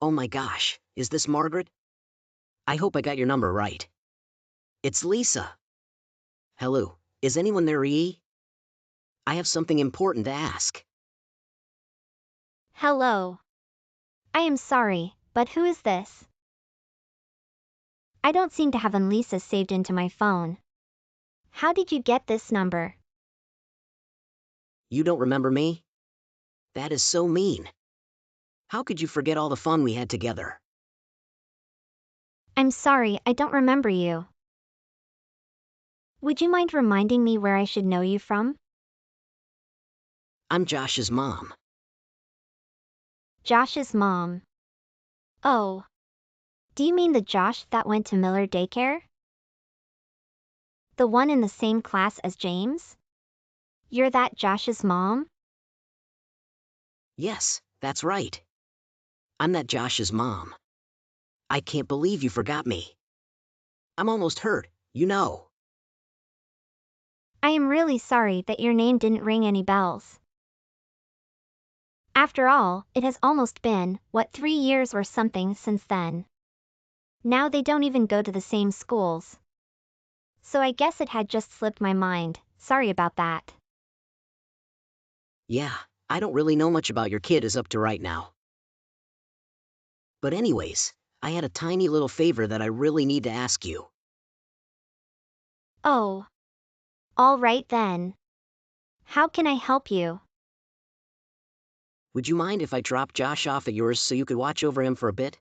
Oh my gosh, is this Margaret? I hope I got your number right. It's Lisa. Hello, is anyone there, E? I have something important to ask. Hello. I am sorry, but who is this? I don't seem to have an Lisa saved into my phone. How did you get this number? You don't remember me? That is so mean. How could you forget all the fun we had together? I'm sorry, I don't remember you. Would you mind reminding me where I should know you from? I'm Josh's mom. Josh's mom. Oh. Do you mean the Josh that went to Miller Daycare? The one in the same class as James? You're that Josh's mom? Yes, that's right. I'm that Josh's mom. I can't believe you forgot me. I'm almost hurt, you know. I am really sorry that your name didn't ring any bells. After all, it has almost been, 3 years or something since then. Now they don't even go to the same schools. So I guess it had just slipped my mind, sorry about that. Yeah, I don't really know much about your kid as up to right now. But anyways, I had a tiny little favor that I really need to ask you. Oh. All right then. How can I help you? Would you mind if I dropped Josh off at yours so you could watch over him for a bit?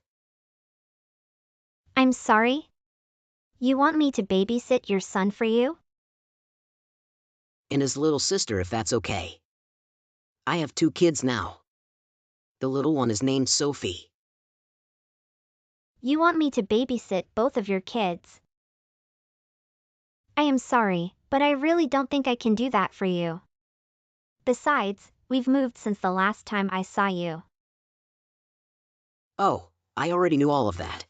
I'm sorry? You want me to babysit your son for you? And his little sister, if that's okay. I have 2 kids now. The little one is named Sophie. You want me to babysit both of your kids? I am sorry, but I really don't think I can do that for you. Besides, we've moved since the last time I saw you. Oh, I already knew all of that.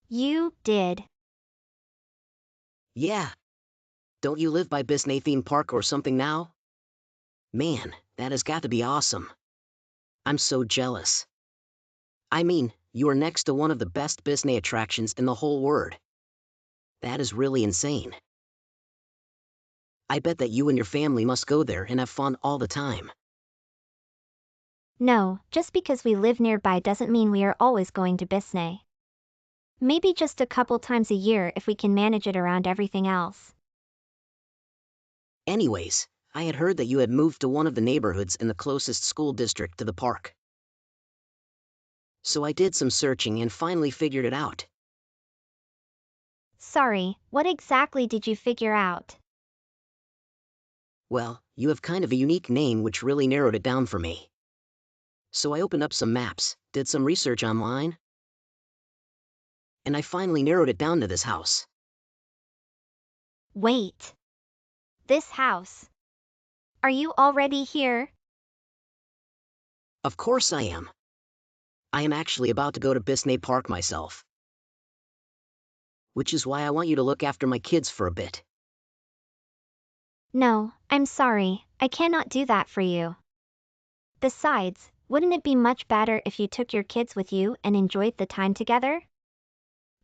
You did. Yeah. Don't you live by Bisnay theme park or something now? Man, that has got to be awesome. I'm so jealous. I mean, you are next to one of the best Bisnay attractions in the whole world. That is really insane. I bet that you and your family must go there and have fun all the time. No, just because we live nearby doesn't mean we are always going to Bisnay. Maybe just a couple times a year if we can manage it around everything else. Anyways, I had heard that you had moved to one of the neighborhoods in the closest school district to the park. So I did some searching and finally figured it out. Sorry, what exactly did you figure out? Well, you have kind of a unique name which really narrowed it down for me. So I opened up some maps, did some research online, and I finally narrowed it down to this house. Wait. This house. Are you already here? Of course I am. I am actually about to go to Bisnay Park myself. Which is why I want you to look after my kids for a bit. No, I'm sorry, I cannot do that for you. Besides, wouldn't it be much better if you took your kids with you and enjoyed the time together?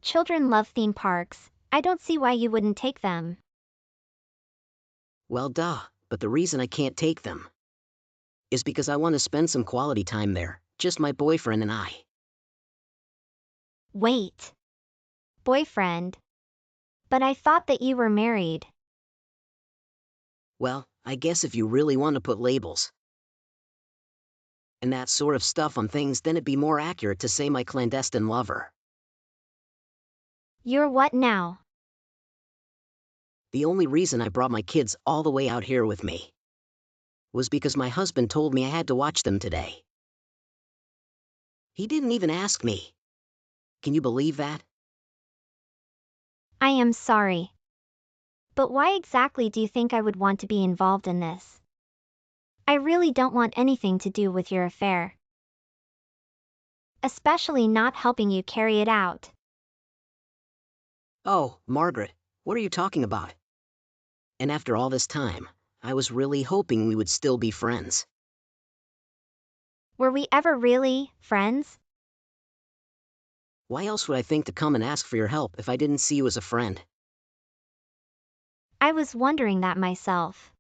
Children love theme parks, I don't see why you wouldn't take them. Well, duh, but the reason I can't take them is because I want to spend some quality time there, just my boyfriend and I. Wait. Boyfriend. But I thought that you were married. Well, I guess if you really want to put labels and that sort of stuff on things, then it'd be more accurate to say my clandestine lover. You're what now? The only reason I brought my kids all the way out here with me was because my husband told me I had to watch them today. He didn't even ask me. Can you believe that? I am sorry. But why exactly do you think I would want to be involved in this? I really don't want anything to do with your affair. Especially not helping you carry it out. Oh, Margaret, what are you talking about? And after all this time, I was really hoping we would still be friends. Were we ever really friends? Why else would I think to come and ask for your help if I didn't see you as a friend? I was wondering that myself.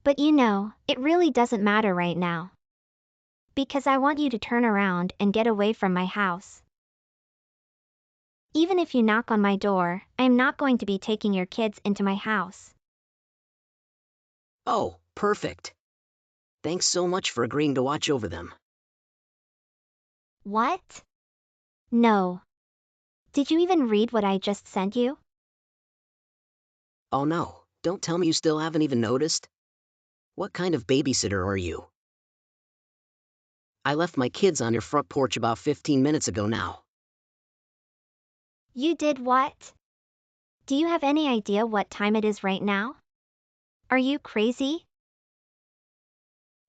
But it really doesn't matter right now. Because I want you to turn around and get away from my house. Even if you knock on my door, I am not going to be taking your kids into my house. Oh, perfect. Thanks so much for agreeing to watch over them. What? No. Did you even read what I just sent you? Oh no, don't tell me you still haven't even noticed? What kind of babysitter are you? I left my kids on your front porch about 15 minutes ago now. You did what? Do you have any idea what time it is right now? Are you crazy?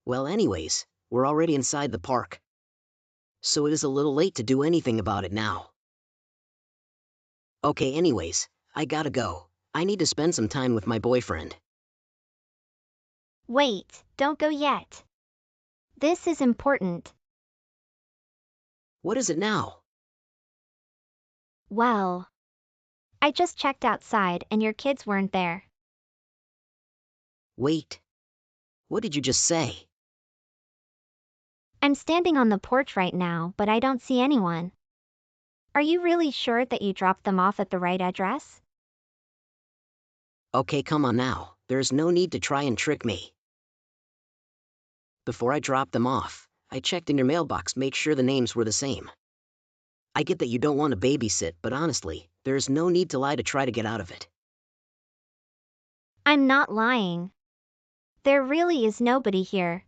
Well, anyways, we're already inside the park. So it is a little late to do anything about it now. Okay, anyways, I gotta go. I need to spend some time with my boyfriend. Wait, don't go yet. This is important. What is it now? Well, I just checked outside and your kids weren't there. Wait. What did you just say? I'm standing on the porch right now, but I don't see anyone. Are you really sure that you dropped them off at the right address? Okay, come on now. There's no need to try and trick me. Before I dropped them off, I checked in your mailbox, make sure the names were the same. I get that you don't want to babysit, but honestly, there's no need to lie to try to get out of it. I'm not lying. There really is nobody here.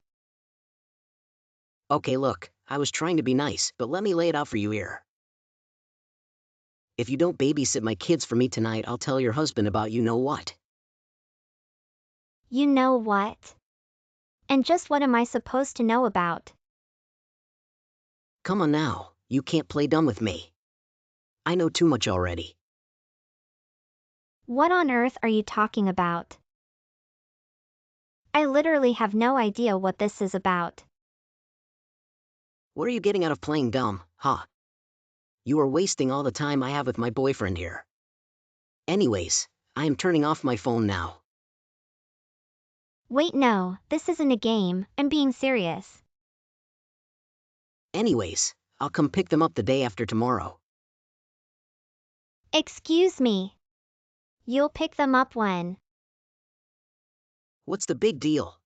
Okay, look, I was trying to be nice, but let me lay it out for you here. If you don't babysit my kids for me tonight, I'll tell your husband about you know what. You know what? And just what am I supposed to know about? Come on now, you can't play dumb with me. I know too much already. What on earth are you talking about? I literally have no idea what this is about. What are you getting out of playing dumb, huh? You are wasting all the time I have with my boyfriend here. Anyways, I am turning off my phone now. Wait, no, this isn't a game, I'm being serious. Anyways, I'll come pick them up the day after tomorrow. Excuse me. You'll pick them up when? What's the big deal?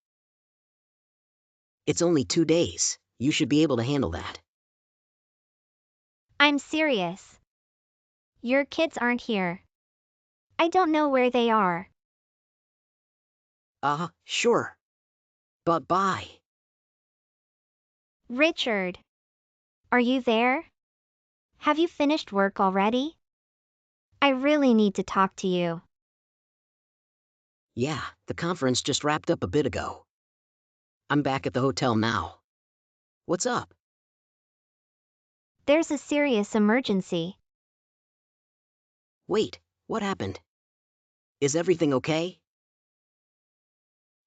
It's only 2 days. You should be able to handle that. I'm serious. Your kids aren't here. I don't know where they are. Sure. But bye. Richard. Are you there? Have you finished work already? I really need to talk to you. Yeah, the conference just wrapped up a bit ago. I'm back at the hotel now. What's up? There's a serious emergency. Wait, what happened? Is everything okay?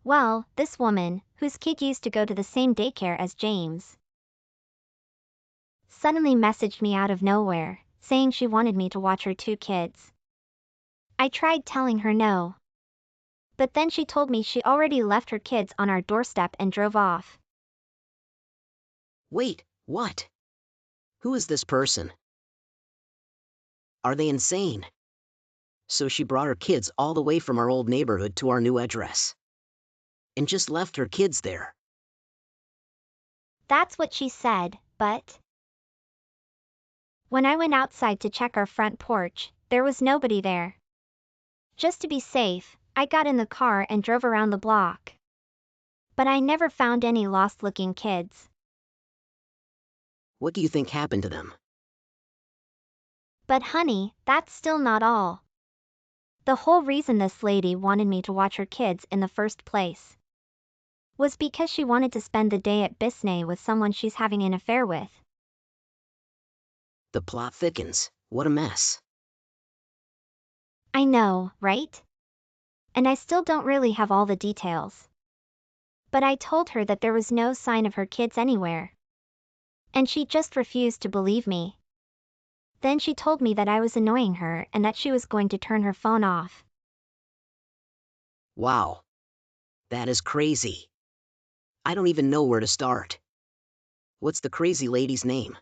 Well, this woman, whose kid used to go to the same daycare as James, suddenly messaged me out of nowhere, saying she wanted me to watch her two kids. I tried telling her no. But then she told me she already left her kids on our doorstep and drove off. Wait, what? Who is this person? Are they insane? So she brought her kids all the way from our old neighborhood to our new address. And just left her kids there. That's what she said, but when I went outside to check our front porch, there was nobody there. Just to be safe, I got in the car and drove around the block. But I never found any lost-looking kids. What do you think happened to them? But honey, that's still not all. The whole reason this lady wanted me to watch her kids in the first place was because she wanted to spend the day at Bisnay with someone she's having an affair with. The plot thickens. What a mess. I know, right? And I still don't really have all the details. But I told her that there was no sign of her kids anywhere. And she just refused to believe me. Then she told me that I was annoying her and that she was going to turn her phone off. Wow. That is crazy. I don't even know where to start. What's the crazy lady's name?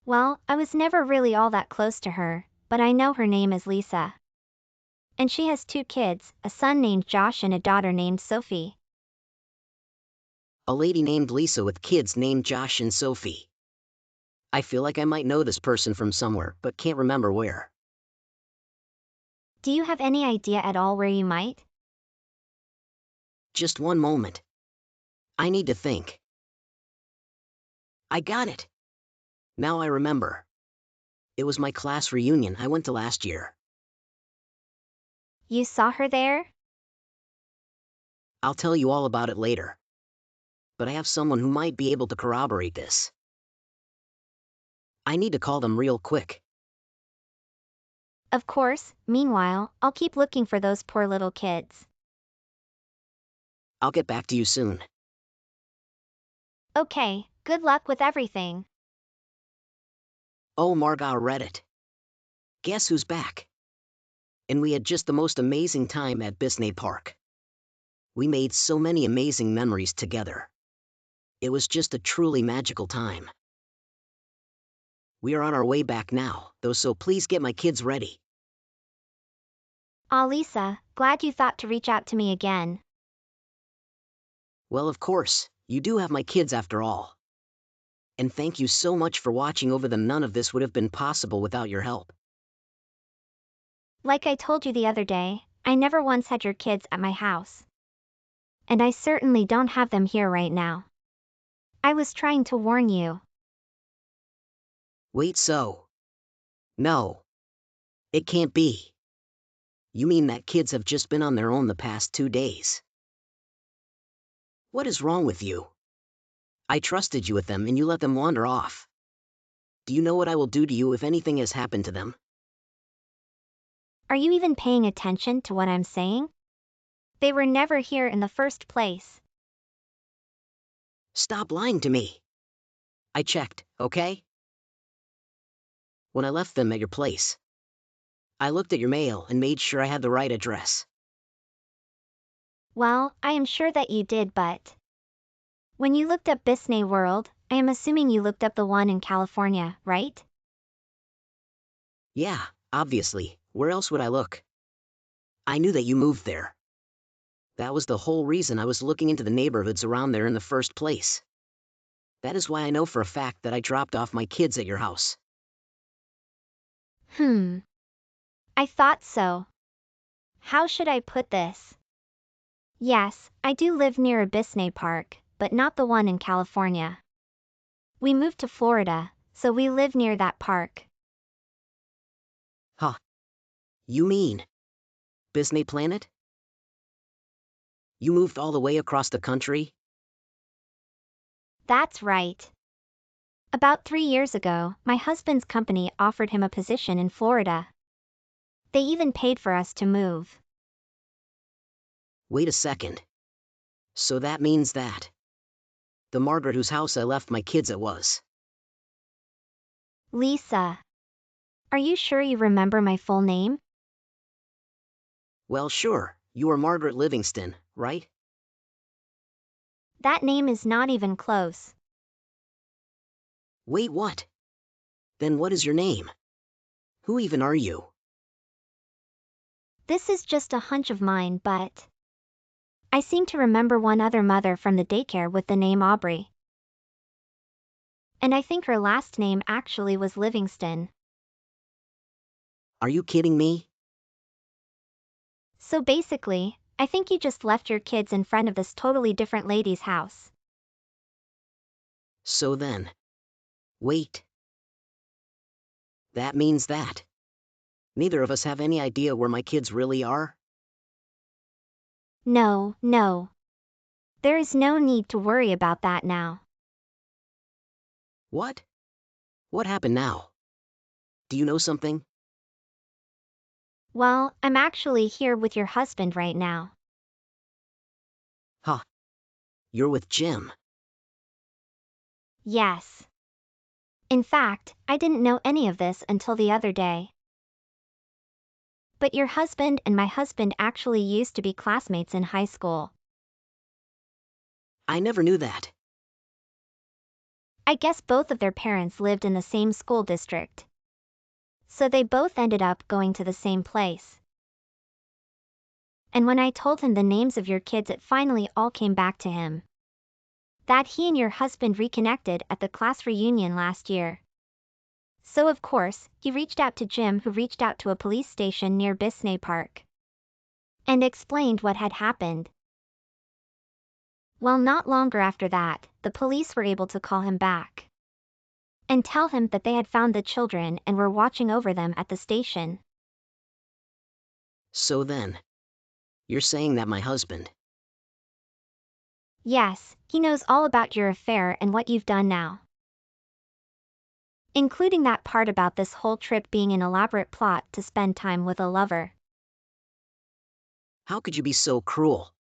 Well, I was never really all that close to her, but I know her name is Lisa. And she has 2 kids, a son named Josh and a daughter named Sophie. A lady named Lisa with kids named Josh and Sophie. I feel like I might know this person from somewhere, but can't remember where. Do you have any idea at all where you might? Just one moment. I need to think. I got it. Now I remember. It was my class reunion I went to last year. You saw her there? I'll tell you all about it later. But I have someone who might be able to corroborate this. I need to call them real quick. Of course, meanwhile, I'll keep looking for those poor little kids. I'll get back to you soon. Okay, good luck with everything. Oh, Margot read it. Guess who's back? And we had just the most amazing time at Bisney Park. We made so many amazing memories together. It was just a truly magical time. We are on our way back now, though, so please get my kids ready. Aw, Lisa, glad you thought to reach out to me again. Well, of course, you do have my kids after all. And thank you so much for watching over them. None of this would have been possible without your help. Like I told you the other day, I never once had your kids at my house. And I certainly don't have them here right now. I was trying to warn you. Wait, so? No. It can't be. You mean that kids have just been on their own the past 2 days? What is wrong with you? I trusted you with them and you let them wander off. Do you know what I will do to you if anything has happened to them? Are you even paying attention to what I'm saying? They were never here in the first place. Stop lying to me. I checked, okay? When I left them at your place, I looked at your mail and made sure I had the right address. Well, I am sure that you did, but when you looked up Bisney World, I am assuming you looked up the one in California, right? Yeah, obviously. Where else would I look? I knew that you moved there. That was the whole reason I was looking into the neighborhoods around there in the first place. That is why I know for a fact that I dropped off my kids at your house. I thought so. How should I put this? Yes, I do live near a Bisney Park, but not the one in California. We moved to Florida, so we live near that park. Huh. You mean Disney Planet? You moved all the way across the country? That's right. About 3 years ago, my husband's company offered him a position in Florida. They even paid for us to move. Wait a second. So that means that the Margaret whose house I left my kids at was. Lisa. Are you sure you remember my full name? Well, sure, you are Margaret Livingston, right? That name is not even close. Wait, what? Then what is your name? Who even are you? This is just a hunch of mine, but I seem to remember one other mother from the daycare with the name Aubrey. And I think her last name actually was Livingston. Are you kidding me? So basically, I think you just left your kids in front of this totally different lady's house. So then. Wait. That means that neither of us have any idea where my kids really are? No. There is no need to worry about that now. What? What happened now? Do you know something? Well, I'm actually here with your husband right now. You're with Jim. Yes. In fact, I didn't know any of this until the other day. But your husband and my husband actually used to be classmates in high school. I never knew that. I guess both of their parents lived in the same school district. So they both ended up going to the same place. And when I told him the names of your kids, it finally all came back to him. That he and your husband reconnected at the class reunion last year. So of course, he reached out to Jim, who reached out to a police station near Bisney Park and explained what had happened. Well, not longer after that, the police were able to call him back and tell him that they had found the children and were watching over them at the station. So then, you're saying that my husband... Yes, he knows all about your affair and what you've done now. Including that part about this whole trip being an elaborate plot to spend time with a lover. How could you be so cruel?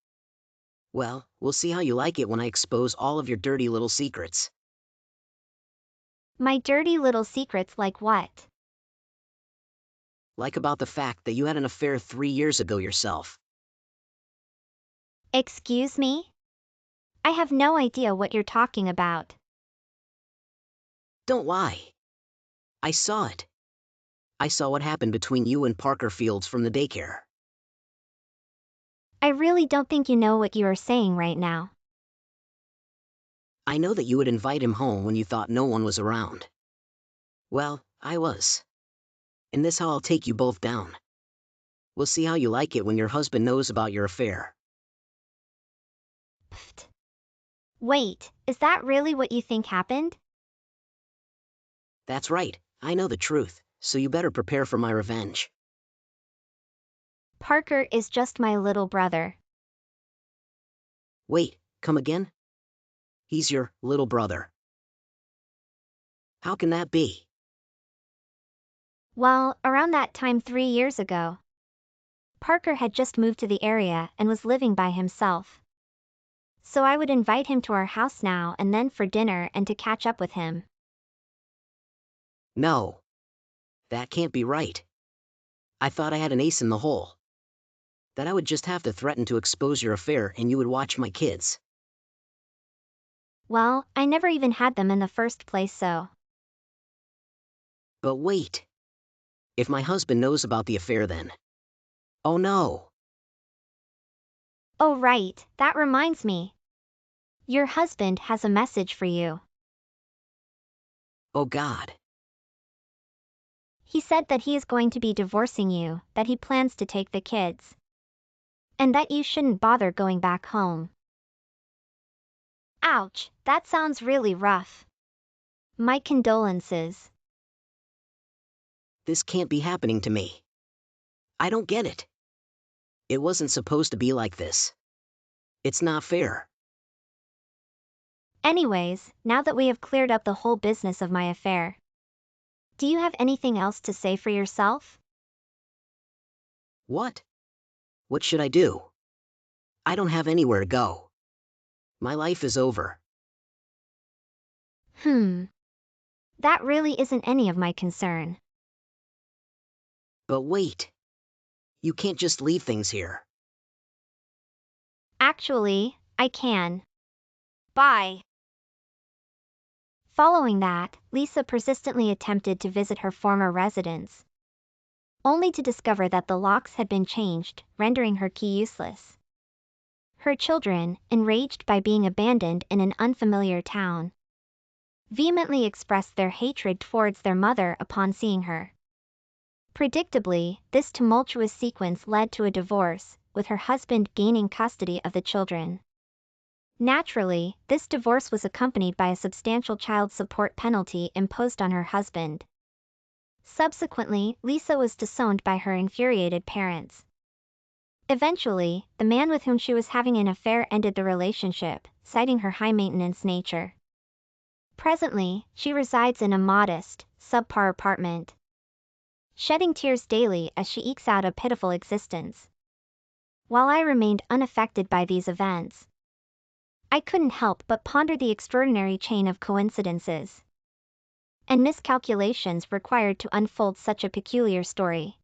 Well, we'll see how you like it when I expose all of your dirty little secrets. My dirty little secrets, like what? Like about the fact that you had an affair 3 years ago yourself. Excuse me? I have no idea what you're talking about. Don't lie. I saw it. I saw what happened between you and Parker Fields from the daycare. I really don't think you know what you are saying right now. I know that you would invite him home when you thought no one was around. Well, I was. And this how I'll take you both down. We'll see how you like it when your husband knows about your affair. Pfft. Wait, is that really what you think happened? That's right, I know the truth, so you better prepare for my revenge. Parker is just my little brother. Wait, come again? He's your little brother. How can that be? Well, around that time 3 years ago, Parker had just moved to the area and was living by himself. So I would invite him to our house now and then for dinner and to catch up with him. No. That can't be right. I thought I had an ace in the hole. That I would just have to threaten to expose your affair and you would watch my kids. Well, I never even had them in the first place, so. But wait. If my husband knows about the affair then. Oh no. Oh right, that reminds me. Your husband has a message for you. Oh God. He said that he is going to be divorcing you, that he plans to take the kids. And that you shouldn't bother going back home. Ouch, that sounds really rough. My condolences. This can't be happening to me. I don't get it. It wasn't supposed to be like this. It's not fair. Anyways, now that we have cleared up the whole business of my affair, do you have anything else to say for yourself? What? What should I do? I don't have anywhere to go. My life is over. That really isn't any of my concern. But wait. You can't just leave things here. Actually, I can. Bye. Following that, Lisa persistently attempted to visit her former residence, only to discover that the locks had been changed, rendering her key useless. Her children, enraged by being abandoned in an unfamiliar town, vehemently expressed their hatred towards their mother upon seeing her. Predictably, this tumultuous sequence led to a divorce, with her husband gaining custody of the children. Naturally, this divorce was accompanied by a substantial child support penalty imposed on her husband. Subsequently, Lisa was disowned by her infuriated parents. Eventually, the man with whom she was having an affair ended the relationship, citing her high-maintenance nature. Presently, she resides in a modest, subpar apartment, shedding tears daily as she ekes out a pitiful existence. While I remained unaffected by these events, I couldn't help but ponder the extraordinary chain of coincidences and miscalculations required to unfold such a peculiar story.